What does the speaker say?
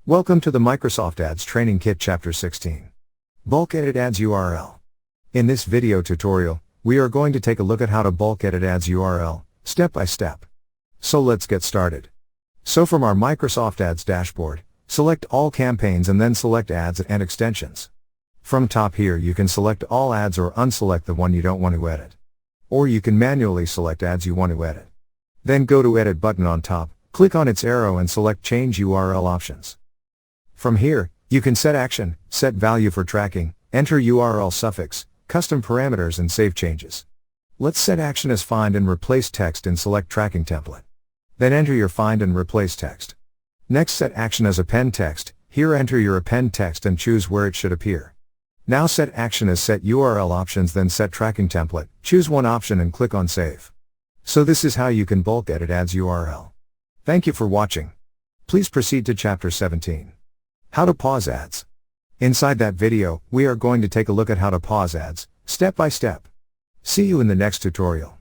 Welcome to the Microsoft Ads Training Kit Chapter 16. Bulk Edit Ads URL. In this video tutorial, we are going to take a look at how to bulk edit ads URL, step by step. So let's get started. So from our Microsoft Ads dashboard, select all campaigns and then select ads and extensions. From top here you can select all ads or unselect the one you don't want to edit. Or you can manually select ads you want to edit. Then go to Edit button on top, click on its arrow and select Change URL Options. From here, you can set action, set value for tracking, enter URL suffix, custom parameters and save changes. Let's set action as find and replace text and select tracking template. Then enter your find and replace text. Next set action as append text, here enter your append text and choose where it should appear. Now set action as set URL options then set tracking template, choose one option and click on save. So this is how you can bulk edit ads URL. Thank you for watching. Please proceed to Chapter 17. How to pause ads. Inside that video, we are going to take a look at how to pause ads, step by step. See you in the next tutorial.